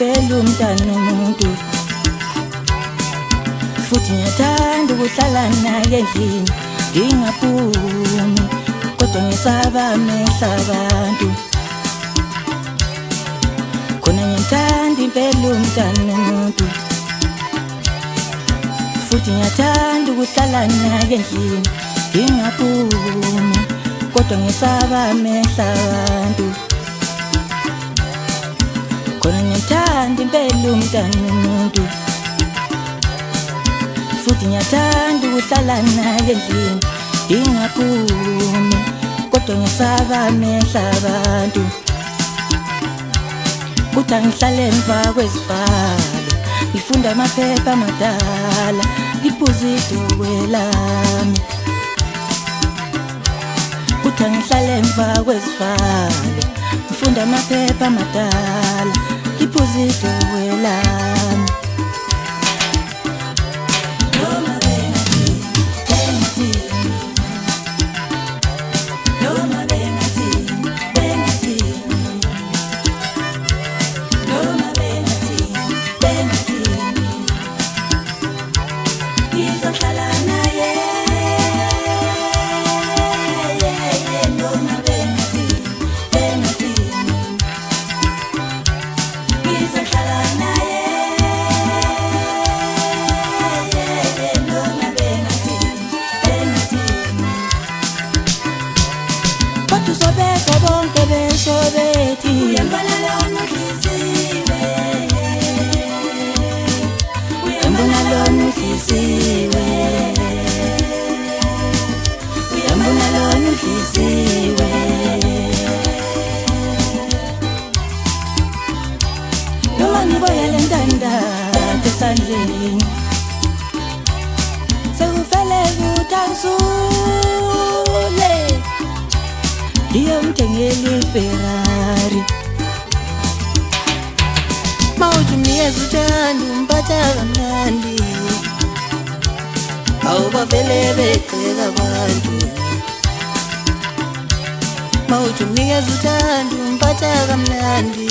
impela umntana umuntu, futhi ngiyathanda ukuhlala naye endlini ngingaphumi, kodwa ngisaba amehlo abantu. Khona ngiyathanda impela umntana umuntu, futhi ngiyathanda ukuhlala naye endlini ngingaphumi, kodwa ngisaba amehlo abantu. Khona ngiyathanda impela umntana umuntu, futhi ngiyathanda ukuhlala naye endlini ngingaphumi, kodwa ngisaba amehlo abantu. Kuthi angihlale emva kwezivalo, ngifunda amaphepha amadala, ngiphuze idokwe lami. Kuthi angihlale emva kwezivalo, ngifunda amaphepha amadala, ngiphuze idokwe lami. Sobeka bonke besho bethi uyambona lona uhlisiwe, uyambona lona uhlisiwe, uyambona lona uhlisiwe. Noma ngibona le ntanda esandleni, sekufele ukuthi angisule ngiyomthengela iFerrari. Mawuthi unikeza uthando umphatha kamnandi, awubavele begxeka abantu. Mawuthi unikeza uthando umphatha kamnandi,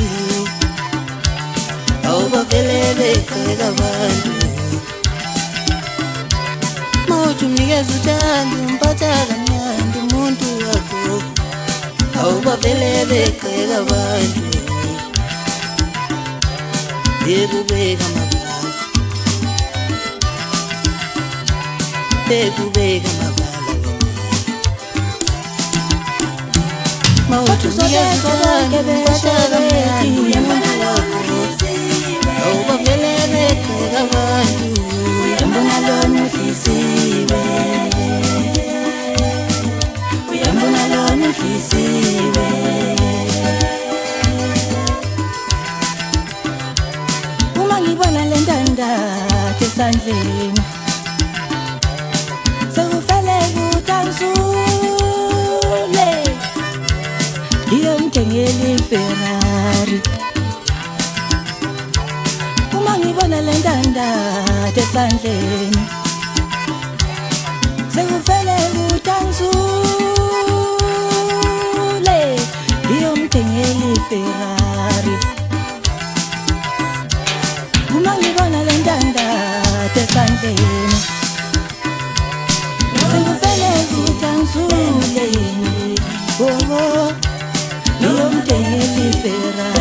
awubavele begxeka abantu. Mawuthi unikeza uthando umphatha kamnandi umuntu wakho, awubavele begxeka abantu. Bekubeka amabala, bekubeka amabala. Mawuthi unikeza uthando umphatha kamnandi umuntu wakho, awubavele begxeka abantu. Uyambona lona uhlisiwe, uyambona lona uhlisiwe. Uma ngibona le ntanda esandleni, sekufele ukuthi angisule ngiyomthengela iFerrari. Uma ngibona le ntanda esandleni, sekufele ukuthi angisule ngiyomthengela iFerrari. Uma ngibona le ntanda esandleni, sekufele ukuthi angisule ngiyomthengela iFerrari.